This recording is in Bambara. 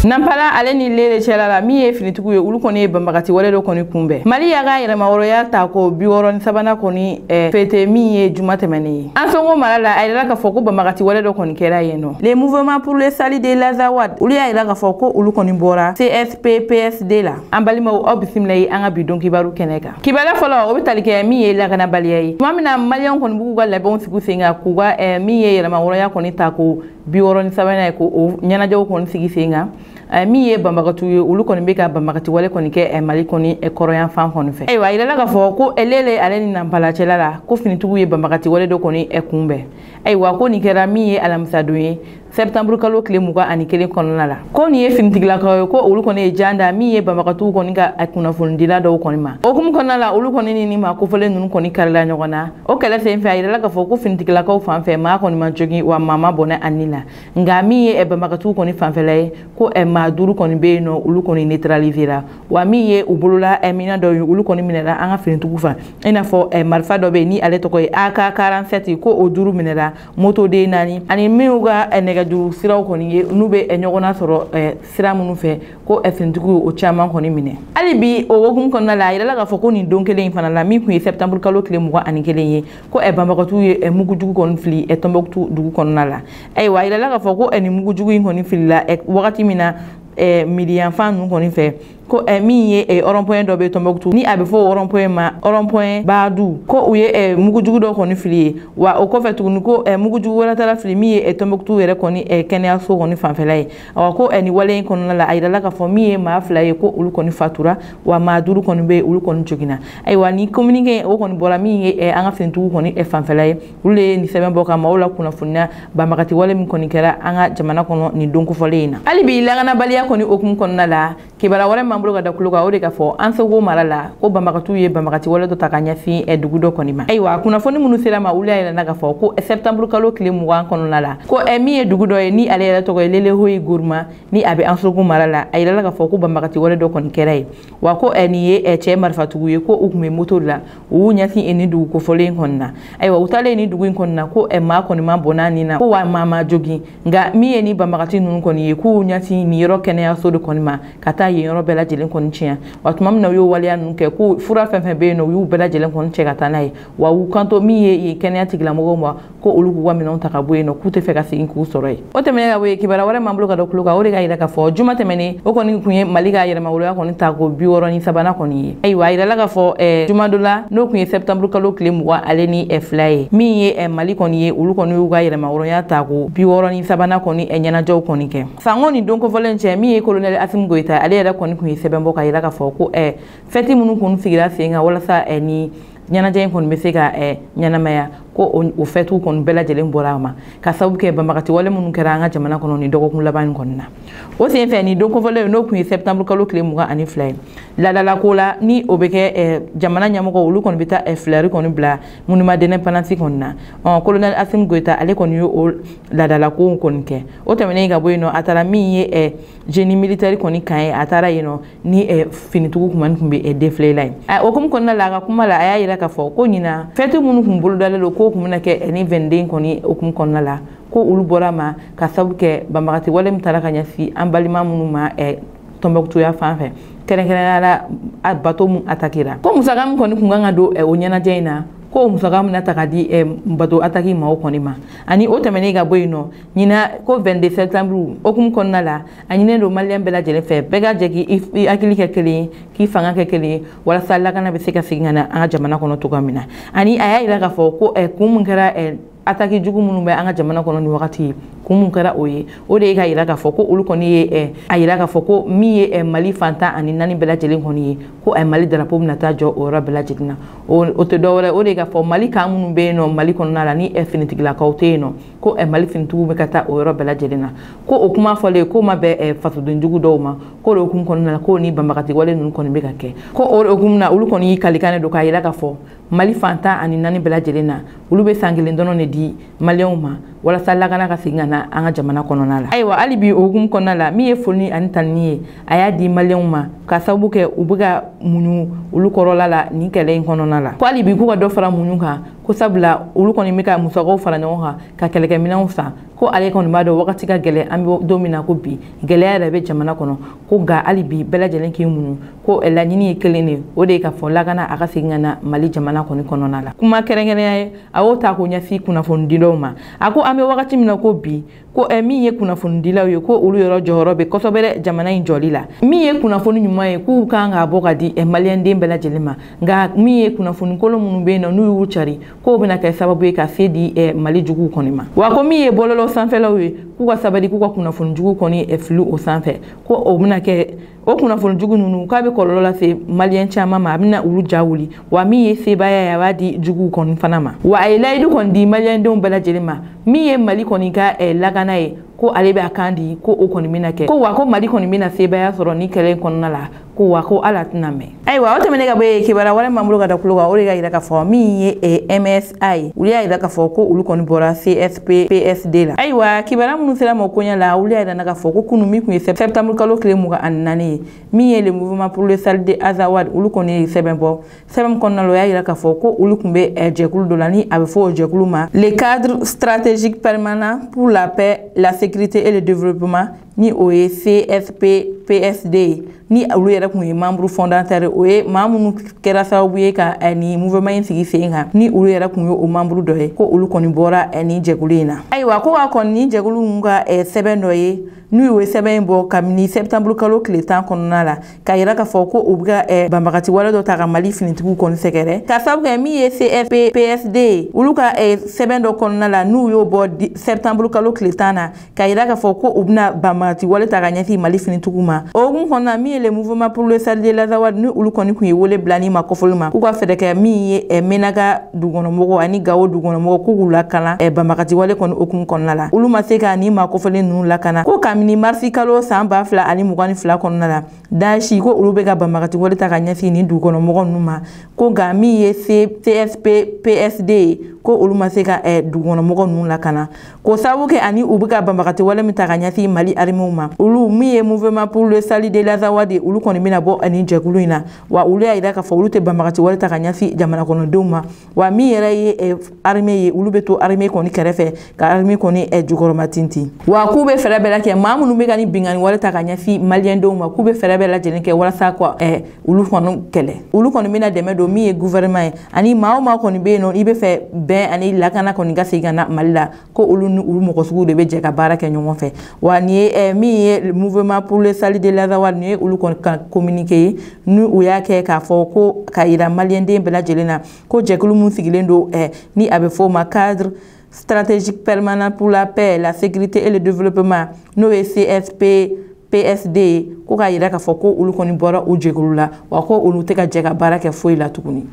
Nampala ale ni lele cɛla la min ye finitigiw ye olu kɔni ye banbagati wale dɔ kɔni kunbɛn. Mali y'a ka yɛlɛmawɔrɔya ta ko 63 kɔni fête min ye juma tɛmɛnen ye. An Sonko mara la a yɛrɛla k'a fɔ ko banbagati wale dɔ kɔni kɛra yen nɔ. Les mouvements pour le salut de l'Azawad olu y'a yɛrɛ k'a fɔ ko olu kɔni bɔra CSPPSD la. An balimaw aw bisimila ye an ka bi don kibaru kɛnɛ kan. Kibaruya fɔlɔ o bɛ tali kɛ min ye lakanabaliya ye. Tuma min na maliyɛnw kɔni b'u ka labɛnw sigi sen kan k'u ka min ye yɛlɛmawɔrɔya kɔni ta ko 63 ye ko o ɲɛnajɛw kɔni sigi sen kan. Min ye banbagatu ye olu kɔni bɛ ka banbagati wale kɔni kɛ Mali kɔni kɔrɔyan fan kɔni fɛ. Ayiwa yirala k'a fɔ ko lele ale ni Nampala cɛla la ko finitigiw ye banbagati wale dɔ kɔni kunbɛn. Ayiwa ko nin kɛra min ye alamisa don ye septembre kalo tile 21 kɔnɔna la. Ko nin ye finitigilakaw ye ko olu kɔni ye janda min ye banbagatu kɔni ka kunnafonidila dɔw kɔni ma. O hukumu kɔnɔna la olu kɔni ni ma kofɔlen ninnu kɔni karila ɲɔgɔn na. O kɛlɛ sen fɛ a yirala k'a fɔ ko finitigilakaw fan fɛ maa kɔni ma jogin wa maa ma bɔnɛ ani la. Nka min ye banbagatu kɔni fanfɛla ye ko maa duuru kɔni bɛ yen nɔ olu kɔni neutralisera wa min ye u bolola mina dɔw ye olu kɔni minɛra an ka finitigiw fan i n'a fɔ marifa dɔ bɛ yen ni ale tɔgɔ ye AK47 ko o duuru minɛra moto den 4 ani minnu ka nɛgɛjuru siraw kɔni ye n'u bɛ ɲɔgɔn na sɔrɔ sira minnu fɛ ko finitigiw o caman kɔni minɛ. Hali bi o hukumu kɔnɔna la a yirala k'a fɔ ko nin don kelen in fana la min kun ye septembre kalo tile 21 ye ko banbagatu ye mugujugu kɔni fili Tombouctou dugu kɔnɔna la. Ayiwa a yirala k'a fɔ ko nin mugujugu in kɔni filila wagati min na miliyanfan ninnu kɔni fɛ ko min ye rond-point dɔ bɛ Tombouctou ni a bɛ fɔ rond-point ma rond-point Badou ko u ye mugujugu dɔ kɔni fili ye wa o kɔfɛ tuguni ko mugujugu wɛrɛ taara fili min ye Tombouctou yɛrɛ kɔni kɛnɛyaso kɔni fanfɛla ye. Awɔ ko nin wale in kɔnɔna la a yirala k'a fɔ min ye maa 2 ye ko olu kɔni fatura wa maa 5 kɔni bɛ olu kɔni joginna. Ayiwa ni communiqué o kɔni bɔra min ye an ka finitigiw kɔni fanfɛla ye olu ye nin sɛbɛn bɔ ka maaw la kunnafoniya banbagati wale min kɔni kɛra an ka jamana kɔnɔ nin don kofɔlen in na. Hali bi lakanabaliya kɔni hukumu kɔnɔna la kibaruya wɛrɛ m'an bolo ka da kulo kan o de k'a fɔ an Sonko mara la ko banbagatu ye banbagati wale dɔ ta ka ɲɛsin dugu dɔ kɔni ma. Ayiwa kunnafoni minnu sera ma olu y'a yirana k'a fɔ ko septembre kalo tile 20 kɔnɔna la ko min ye dugu dɔ ye ni ale yɛrɛ tɔgɔ ye Lele Hoyi Gourma ni a bɛ an Sonko mara la a yirala k'a fɔ ko banbagati wale dɔ kɔni kɛra ye wa ko nin ye cɛ marifatigiw ye ko u tun bɛ moto la u y'u ɲɛsin nin dugu kofɔlen kɔni na. Ayiwa u taalen nin dugu in kɔni na ko maa kɔni ma bɔnna nin na ko wa maa ma jogin nka min ye ni banbagati ninnu kɔni ye k'u ɲɛsin nin yɔrɔ kɛnɛyaso de kɔni ma ka taa yen yɔrɔ bɛɛ lajɛlen kɔni tiɲɛ wa tuma min na u y'o waleya ninnu kɛ ko fura fɛn fɛn bɛ yen nɔ u y'u bɛɛ lajɛlen kɔni cɛ ka taa n'a ye wa u kanto min ye kɛnɛya tigilamɔgɔw ma ko olu k'u ka minɛnw ta ka bɔ yen nɔ k'u tɛ fɛ ka segin k'u sɔrɔ yen. O tɛmɛnen ka bɔ yen kibaruya wɛrɛ m'an bolo ka da kulo kan o de ka yira k'a fɔ juma tɛmɛnen o kɔni kun ye Mali ka yɛlɛmawɔrɔya kɔni ta ko 63 kɔni ye. Ayiwa a yirala k'a fɔ juma dɔ la n'o kun ye septembre kalo tile 20 ale ni 2 ye min ye Mali kɔni ye olu kɔni y'u ka yɛlɛmawɔrɔya ta ko 63 kɔni ɲɛnajɛw kɔni kɛ. Sango nin don kofɔlen cɛ min ye colonel Assimi Goïta ale yɛrɛ kɔni kun ye sɛbɛn bɔ ka yira k'a fɔ ko fête minnu kɔni sigira sen kan walasa ni ɲɛnajɛ in kɔni bɛ se ka ɲɛnamaya ko o fêtes kɔni bɛɛ lajɛlen bɔra a ma ka sababu kɛ banbagati wale minnu kɛra an ka jamana kɔnɔ ni dɔgɔkun laban in kɔni na. O sen fɛ ni don kofɔlen n'o kun ye septembre kalo tile 22 ye laadalako la ni o bɛ kɛ jamana ɲɛmɔgɔ olu kɔni bɛ taa fleur kɔni bila monument d'indépendance kɔni na. Colonel Assimi Goïta ale kɔni ye o laadalako kɔni kɛ. O tɛmɛnen ka bɔ yen nɔ a taara min ye génie militaire kɔni kan ye a taara yen nɔ ni finitigiw kɔni tun bɛ défilé la yen. O hukumu kɔnɔna la a ka kuma la a y'a yira k'a fɔ ko ɲina fête minnu kun bolodalen don ko kun bɛna kɛ ni 22 kɔni hukumu kɔnɔna la ko olu bɔra ma ka sababu kɛ banbagati wale min taara ka ɲɛsin an balima minnu ma Tombouctou ya fan fɛ kɛrɛnkɛrɛnnenya la bateau mun attaquera ko musaka min kɔni kun kan ka don o ɲɛnajɛ in na ko musaka min na ta ka di bateau attaque maaw kɔni ma ani o tɛmɛnen ka bɔ yen nɔ ɲina ko 22 septembre hukumu kɔnɔna la a ɲininen don maliyɛn bɛɛ lajɛlen fɛ bɛɛ ka jɛ k'i hakili kɛ kelen ye k'i fanga kɛ kelen ye walasa lakana bɛ se ka segin ka na an ka jamana kɔnɔ cogoya min na ani a y'a yira k'a fɔ ko kun min kɛra attaque jugu minnu bɛ an ka jamana kɔnɔ ni wagati ye kun mun kɛra o ye o de ye ka yira k'a fɔ ko olu kɔni ye a yira k'a fɔ ko min ye Mali fantan ani 4 bɛɛ lajɛlen kɔni ye ko Mali drapeau bɛna taa jɔ o yɔrɔ bɛɛ lajɛlen na o tɛ dɔwɛrɛ o de ye k'a fɔ Mali kan minnu bɛ yen nɔ Mali kɔnɔna la ni finitigilakaw tɛ yen nɔ ko Mali finitigiw bɛ ka taa o yɔrɔ bɛɛ lajɛlen na ko o kuma fɔlen ko ma bɛn fasoden jugu dɔw ma ko o hukumu kɔnɔna la ko ni banbagati wale ninnu kɔni bɛ ka kɛ ko o hukumu na olu kɔni y'i kalikan don k'a yira k'a fɔ Mali fantan ani 4 bɛɛ lajɛlen na olu bɛ san kelen dɔrɔn de di maliyɛnw ma walasa lakana ka segin ka na an ka jamana kɔnɔna la. Ayiwa hali bi o hukumu kɔnɔna la min ye foli ani tanni ye a y'a di maliyɛnw ma ka sababu kɛ u bɛ ka muɲu olu kɔrɔla la nin kɛlɛ in kɔnɔna la ko hali bi k'u ka dɔ fara muɲu kan ko sabula olu kɔni bɛ ka musakaw fara ɲɔgɔn kan ka kɛlɛkɛminɛnw san ko ale kɔni b'a dɔn wagati ka gɛlɛ an bɛ don min na ko bi gɛlɛya yɛrɛ bɛ jamana kɔnɔ ko nka hali bi bɛɛ lajɛlen k'i muɲu ko laɲini ye kelen de o de ye ka fɔ lakana a ka segin ka na Mali jamana kɔni kɔnɔna la kuma kɛrɛnkɛrɛnya ye a y'o ta k'o ɲɛsin kunnafonidilaw ma a ko an bɛ wagati min na ko bi ko min ye kunnafonidilaw ye ko olu yɔrɔ jɔyɔrɔ bɛ kosɛbɛ jamana in jɔli la min ye kunnafoni ɲuman ye k'u kan k'a bɔ ka di maliyɛnden bɛɛ lajɛlen ma nka min ye kunnafoni kolon minnu bɛ yen nɔ n'u y'u cari k'o bɛna kɛ sababu ye ka se di Mali juguw kɔni ma wa ko min ye bɔlɔlɔ sanfɛlaw ye k'u ka sabali k'u ka kunnafoni jugu kɔni fili o sanfɛ ko o bɛna kɛ o kunnafoni jugu ninnu k'a bɛ kɔlɔlɔ lase maliyɛn caman ma a bɛna olu ja wuli wa min ye sebaaya ye a b'a di juguw kɔni fana ma wa a ye layidu kɔni di maliyɛndenw bɛɛ lajɛlen ma min ye Mali kɔni ka lakana ye ko ale bɛ a kan di ko o kɔni bɛna kɛ ko wa ko Mali kɔni bɛna sebaaya sɔrɔ ni kɛlɛ in kɔnɔna la ko wa ko ala tɛna mɛn ayiwa o tɛmɛnen ka bɔ yen kibaruya wɛrɛ m'an bolo ka da kulo kan o de y'a jira k'a fɔ min ye MSA ye olu y'a jira k'a fɔ ko olu kɔni bɔra CSP PSD la ayiwa kibaruya minnu sera ma o koɲɛ la olu y'a jira k'a fɔ ko kunun min tun ye septembre kalo tile 24 ye min ye le mouvement pour le salut de Azawad olu kɔni ye sɛbɛn bɔ sɛbɛn kɔnɔna la o y'a jira k'a fɔ ko olu tun bɛ jɛkulu dɔ la ni a bɛ fɔ o jɛkulu ma le cadre stratégique permanent pour la paix la sécurité et le développement ni o ye CSP PSD ni olu yɛrɛ kun ye membre fondateur o ye maa minnu kɛra sababu ye ka ni mouvement in sigi sen kan ni olu yɛrɛ kun ye o membre dɔ ye ko olu kɔni bɔra ni jɛkulu in na ayiwa ko ka kɔni ni jɛkulu mun ka sɛbɛn dɔ ye n'u ye sɛbɛn in bɔ kabini septembre kalo tile 10 kɔnɔna la ka yira k'a fɔ ko u bɛ ka banbagati wale dɔ ta ka Mali finitigiw kɔni sɛgɛrɛ ka sababu kɛ min ye CSP PSD olu ka sɛbɛn dɔ kɔnɔna la n'u y'o bɔ septembre kalo tile 10 na ka yira k'a fɔ ko u bɛna banbagati wale ta ka ɲɛsin Mali finitigiw ma o hukumu kɔnɔna min ye le mouvement pour le salut de l'Azawad ni olu kɔni kun ye wele bila ni ma kɔfɔli ma k'u ka fɛɛrɛ kɛ min ye Menaga dugukɔnɔmɔgɔw ani Gawo dugukɔnɔmɔgɔw k'u lakalan banbagati wale kɔni hukumu kɔnɔna la olu ma se ka ni ma kɔfɔli ninnu lakana ko kabini marsi kalo san 2022 kɔnɔna la Daesh ko olu bɛ ka banbagati wale ta ka ɲɛsin ni dugukɔnɔmɔgɔw ninnu ma ko nka min ye CSP PSD ko olu ma se ka dugukɔnɔmɔgɔw ninnu lakana ko sababu kɛ ani u bɛ ka banbagati wale min ta ka ɲɛsin Mali armée ma olu min ye mouvement pour le salut de l'Azawad olu kɔni bɛna bɔ ani jɛkulu in na wa olu y'a jira k'a fɔ olu tɛ banbagati wale ta ka ɲɛsin jamana kɔnɔdenw ma wa min yɛrɛ ye armée ye olu bɛ to armée kɔni kɛrɛfɛ ka armée kɔni jukɔrɔma tintin wa k'u bɛ fɛɛrɛ bɛɛ kɛ maa minnu bɛ ka ni bingani wale ta ka ɲɛsin maliyɛndenw ma k'u bɛ fɛɛrɛ bɛɛ lajɛlen kɛ walasa ko olu kɔni kɛlɛ olu kɔni bɛna dɛmɛ don min ye gouvernement ye ani maa o maa kɔni bɛ yen nɔ i bɛ fɛ bɛn ani lakana kɔni ka segin ka na Mali la ko olu ni olu mɔgɔ sugu de bɛ jɛ ka baara kɛ ɲɔgɔn fɛ wa nin ye min ye mouvement pour le salut de l'Azawad nin ye olu kɔni ka communiqué ye ni u y'a kɛ k'a fɔ ko ka yira maliyɛnden bɛɛ lajɛlen na ko jɛkulu mun sigilen don ni a bɛ fɔ o ma cadre stratégique permanent pour la paix la sécurité et le développement n'o ye CSP PSD ko k'a yira k'a fɔ ko olu kɔni bɔra o jɛkulu la wa ko olu tɛ ka jɛ ka baara kɛ foyi la tuguni